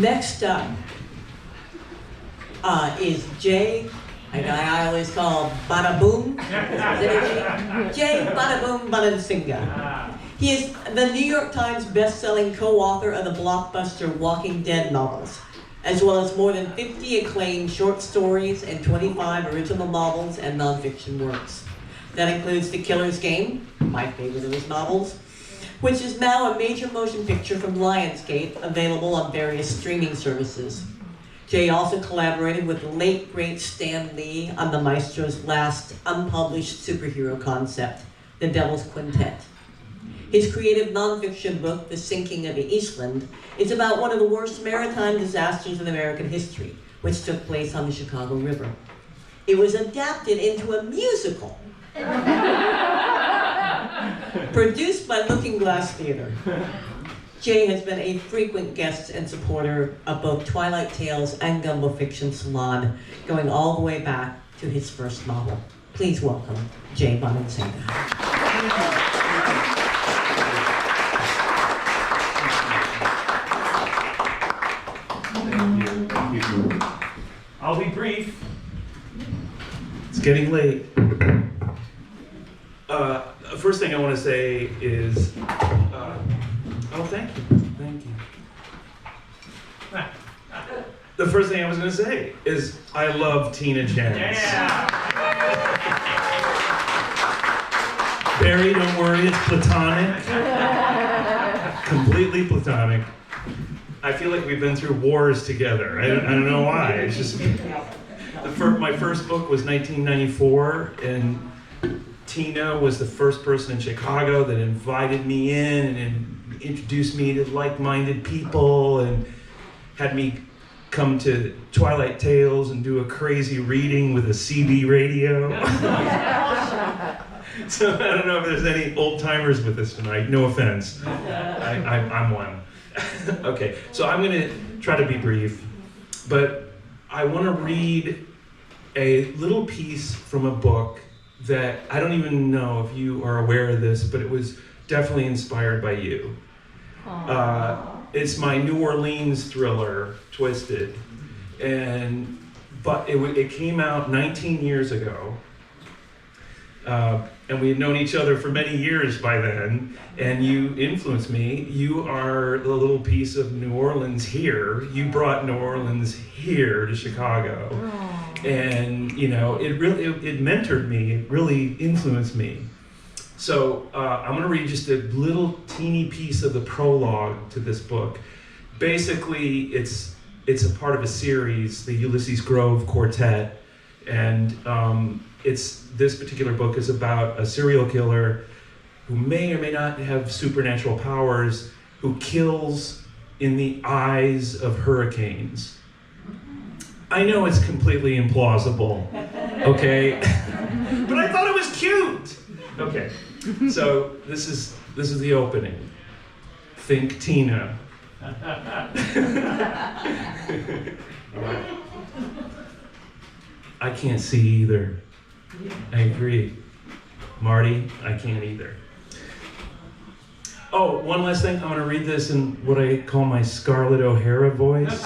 Next up is Jay, a guy I always call Bada Boom. Jay Bada Boom Bonansinga. He is the New York Times best-selling co-author of the blockbuster Walking Dead novels, as well as more than 50 acclaimed short stories and 25 original novels and nonfiction works. That includes The Killer's Game, my favorite of his novels, which is now a major motion picture from Lionsgate, available on various streaming services. Jay also collaborated with the late, great Stan Lee on the maestro's last unpublished superhero concept, The Devil's Quintet. His creative nonfiction book, The Sinking of the Eastland, is about one of the worst maritime disasters in American history, which took place on the Chicago River. It was adapted into a musical, produced by Looking Glass Theater. Jay has been a frequent guest and supporter of both Twilight Tales and Gumbo Fiction Salon, going all the way back to his first novel. Please welcome Jay Bonansinga. I'll be brief. It's getting late. First thing I want to say is, oh, thank you. The first thing I was going to say is, I love Tina Jens. Yeah. Barry, don't worry, it's platonic. Completely platonic. I feel like we've been through wars together. I don't know why. It's just my first book was 1994, and Tina was the first person in Chicago that invited me in and introduced me to like-minded people and had me come to Twilight Tales and do a crazy reading with a CB radio. So I don't know if there's any old-timers with us tonight. No offense. I'm one. Okay, so I'm going to try to be brief, but I want to read a little piece from a book that I don't even know if you are aware of this, but it was definitely inspired by you. It's my New Orleans thriller, Twisted, but it came out 19 years ago. And we had known each other for many years by then, and you influenced me. You are the little piece of New Orleans here. You brought New Orleans here to Chicago. Aww. And you know, it mentored me, it really influenced me. So I'm gonna read just a little teeny piece of the prologue to this book. Basically, it's a part of a series, the Ulysses Grove Quartet, and this particular book is about a serial killer who may or may not have supernatural powers, who kills in the eyes of hurricanes. I know it's completely implausible, okay? But I thought it was cute. Okay, so this is the opening. Think Tina. I can't see either. I agree. Marty, I can't either. Oh, one last thing. I'm going to read this in what I call my Scarlett O'Hara voice.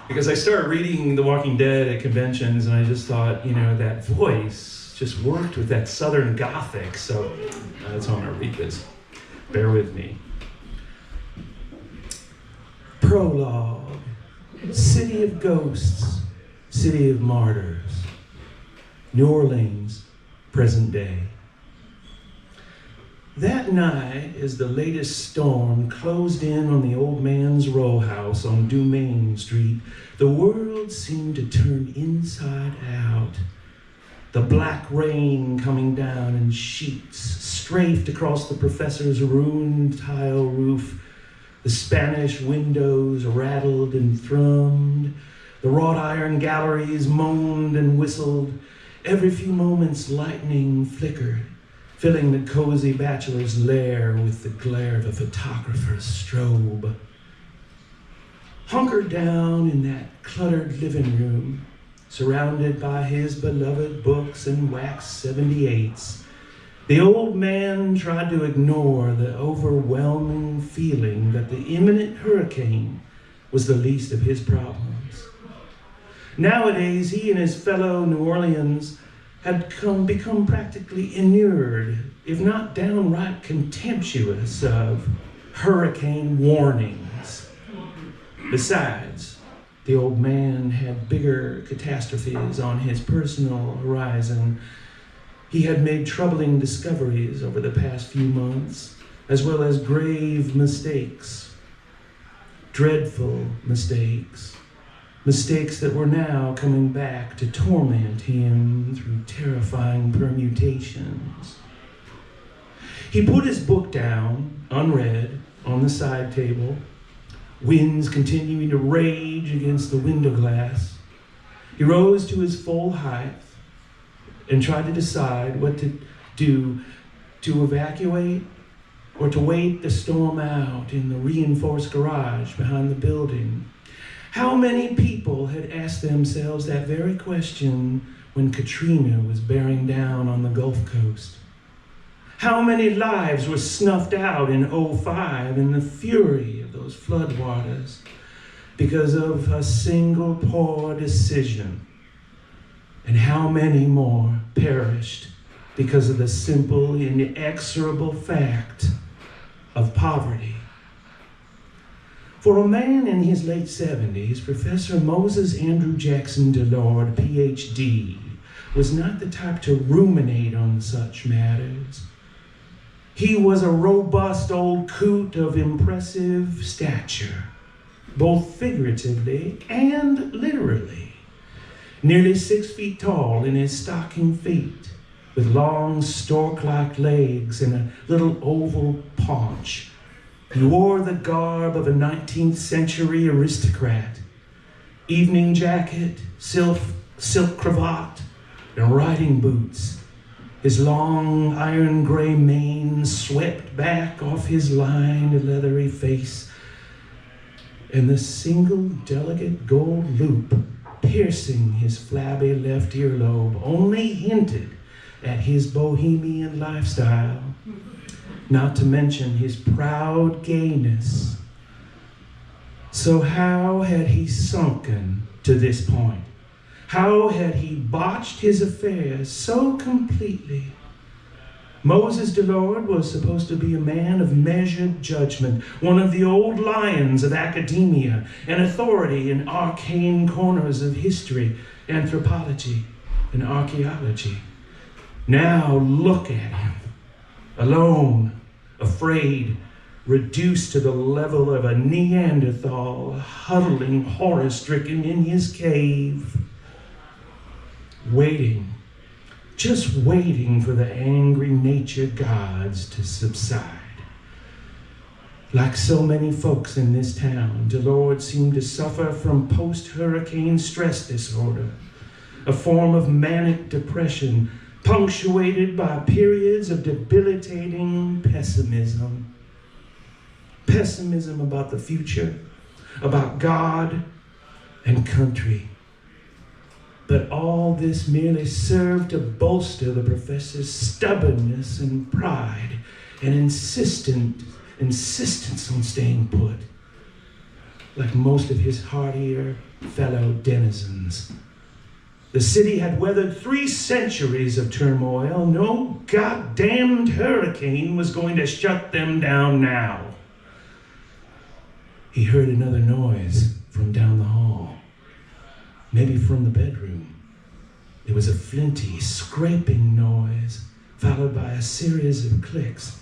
Because I started reading The Walking Dead at conventions, and I just thought, you know, that voice just worked with that Southern Gothic. So that's how I'm going to read this. Bear with me. Prologue. City of ghosts. City of martyrs. New Orleans, present day. That night, as the latest storm closed in on the old man's row house on Dumaine Street, the world seemed to turn inside out. The black rain coming down in sheets strafed across the professor's ruined tile roof. The Spanish windows rattled and thrummed. The wrought iron galleries moaned and whistled. Every few moments, lightning flickered, filling the cozy bachelor's lair with the glare of a photographer's strobe. Hunkered down in that cluttered living room, surrounded by his beloved books and wax 78s, The old man tried to ignore the overwhelming feeling that the imminent hurricane was the least of his problems. Nowadays, he and his fellow New Orleans had become practically inured, if not downright contemptuous, of hurricane warnings. Besides, the old man had bigger catastrophes on his personal horizon. He had made troubling discoveries over the past few months, as well as grave mistakes, dreadful mistakes. Mistakes that were now coming back to torment him through terrifying permutations. He put his book down, unread, on the side table, winds continuing to rage against the window glass. He rose to his full height and tried to decide what to do, to evacuate or to wait the storm out in the reinforced garage behind the building. How many people had asked themselves that very question when Katrina was bearing down on the Gulf Coast? How many lives were snuffed out in '05 in the fury of those floodwaters because of a single poor decision? And how many more perished because of the simple, inexorable fact of poverty? For a man in his late 70s, Professor Moses Andrew Jackson DeLord, PhD, was not the type to ruminate on such matters. He was a robust old coot of impressive stature, both figuratively and literally. Nearly 6 feet tall in his stocking feet, with long stork-like legs and a little oval paunch. He wore the garb of a 19th century aristocrat. Evening jacket, silk cravat, and riding boots. His long iron gray mane swept back off his lined leathery face, and the single delicate gold loop piercing his flabby left earlobe only hinted at his bohemian lifestyle. Not to mention his proud gayness. So how had he sunken to this point? How had he botched his affairs so completely? Moses DeLord was supposed to be a man of measured judgment, one of the old lions of academia, an authority in arcane corners of history, anthropology, and archaeology. Now look at him, alone, afraid, reduced to the level of a Neanderthal, huddling horror-stricken in his cave, waiting, just waiting for the angry nature gods to subside. Like so many folks in this town, DeLord seemed to suffer from post-hurricane stress disorder, a form of manic depression punctuated by periods of debilitating pessimism. Pessimism about the future, about God and country. But all this merely served to bolster the professor's stubbornness and pride and insistence on staying put, like most of his hardier fellow denizens. The city had weathered 3 centuries of turmoil. No goddamned hurricane was going to shut them down now. He heard another noise from down the hall, maybe from the bedroom. It was a flinty, scraping noise, followed by a series of clicks.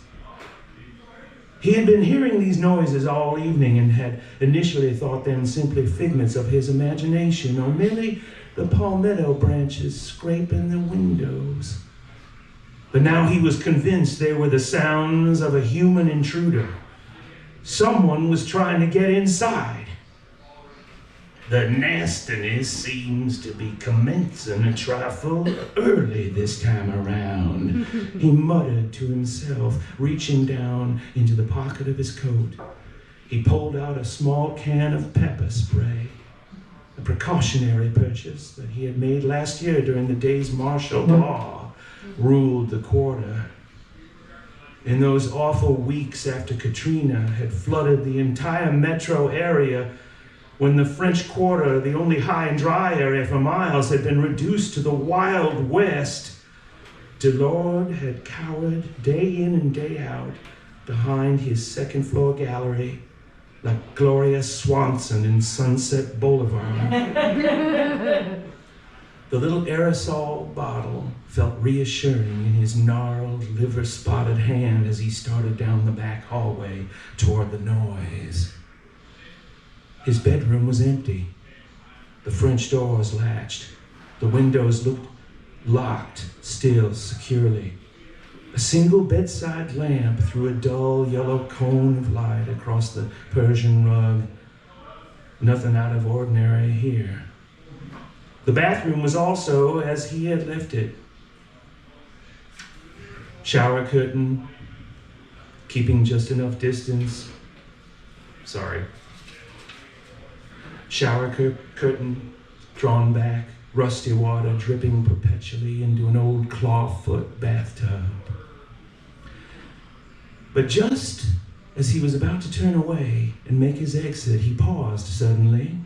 He had been hearing these noises all evening and had initially thought them simply figments of his imagination, or merely the palmetto branches scraping the windows. But now he was convinced they were the sounds of a human intruder. Someone was trying to get inside. The nastiness seems to be commencing a trifle early this time around, he muttered to himself, reaching down into the pocket of his coat. He pulled out a small can of pepper spray, a precautionary purchase that he had made last year during the days martial law ruled the quarter. in those awful weeks after Katrina had flooded the entire metro area, when the French Quarter, the only high and dry area for miles, had been reduced to the Wild West, Delord had cowered day in and day out behind his second-floor gallery like Gloria Swanson in Sunset Boulevard. The little aerosol bottle felt reassuring in his gnarled, liver-spotted hand as he started down the back hallway toward the noise. His bedroom was empty. The French doors latched. The windows looked locked still securely. A single bedside lamp threw a dull yellow cone of light across the Persian rug. Nothing out of ordinary here. The bathroom was also as he had left it. Shower curtain, keeping just enough distance. Shower curtain drawn back, rusty water dripping perpetually into an old clawfoot bathtub. But just as he was about to turn away and make his exit, he paused suddenly,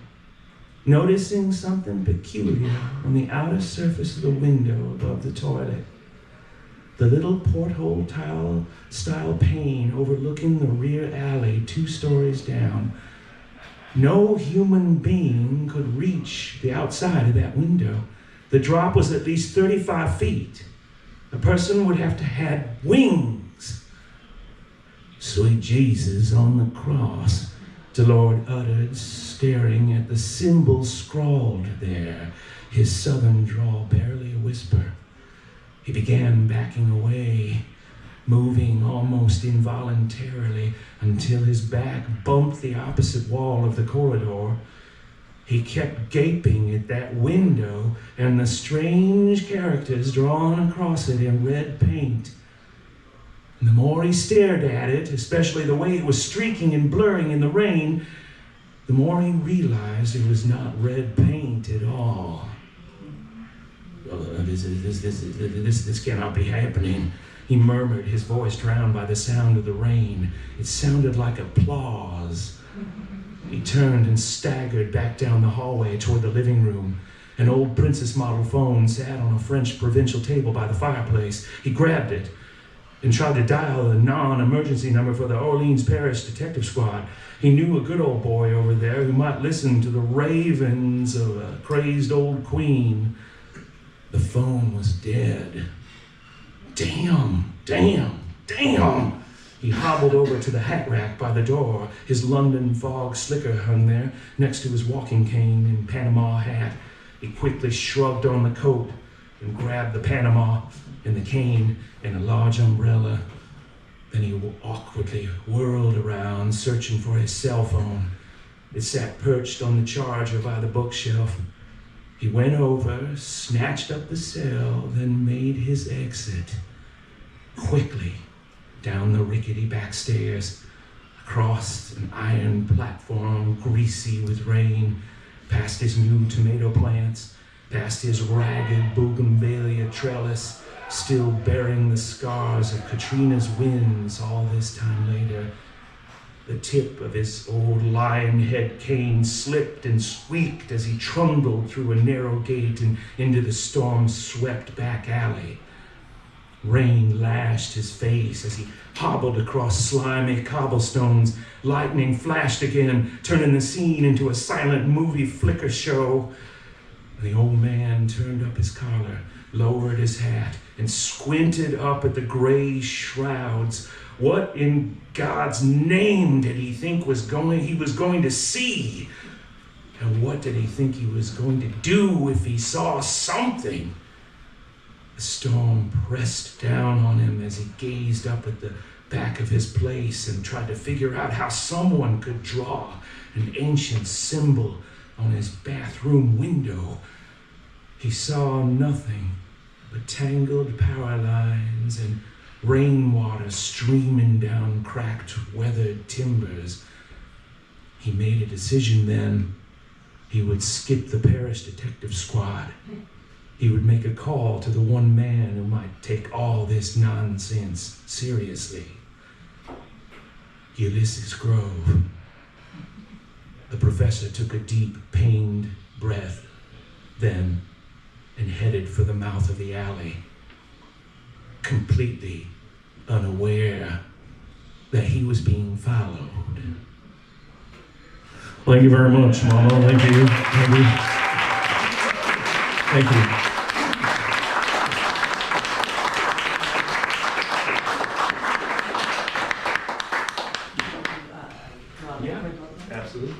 noticing something peculiar on the outer surface of the window above the toilet. The little porthole tile-style pane overlooking the rear alley 2 stories down. No human being could reach the outside of that window. The drop was at least 35 feet. A person would have to have wings. Sweet Jesus on the cross, Delord uttered, staring at the symbol scrawled there, his southern drawl barely a whisper. He began backing away, moving almost involuntarily until his back bumped the opposite wall of the corridor. He kept gaping at that window and the strange characters drawn across it in red paint. And the more he stared at it, especially the way it was streaking and blurring in the rain, the more he realized it was not red paint at all. This cannot be happening, he murmured, his voice drowned by the sound of the rain. It sounded like applause. He turned and staggered back down the hallway toward the living room. An old Princess model phone sat on a French provincial table by the fireplace. He grabbed it and tried to dial a non-emergency number for the Orleans Parish Detective Squad. He knew a good old boy over there who might listen to the ravings of a crazed old queen. The phone was dead. Damn. He hobbled over to the hat rack by the door. His London fog slicker hung there next to his walking cane and Panama hat. He quickly shrugged on the coat and grabbed the Panama and the cane and a large umbrella. Then he awkwardly whirled around, searching for his cell phone. It sat perched on the charger by the bookshelf. He went over, snatched up the cell, then made his exit. Quickly, down the rickety back stairs, across an iron platform greasy with rain, past his new tomato plants, past his ragged bougainvillea trellis, still bearing the scars of Katrina's winds all this time later. The tip of his old lion head cane slipped and squeaked as he trundled through a narrow gate and into the storm-swept back alley. Rain lashed his face as he hobbled across slimy cobblestones. Lightning flashed again, turning the scene into a silent movie flicker show. The old man turned up his collar, lowered his hat, and squinted up at the gray shrouds. What in God's name did he think he was going to see? And what did he think he was going to do if he saw something? The storm pressed down on him as he gazed up at the back of his place and tried to figure out how someone could draw an ancient symbol on his bathroom window. He saw nothing but tangled power lines and rainwater streaming down cracked, weathered timbers. He made a decision then. He would skip the parish detective squad. he would make a call to the one man who might take all this nonsense seriously. Ulysses Grove. The professor took a deep, pained breath, then, and headed for the mouth of the alley, completely unaware that he was being followed. Thank you very much, Mama. Thank you. Thank you. Thank you. Yeah, absolutely.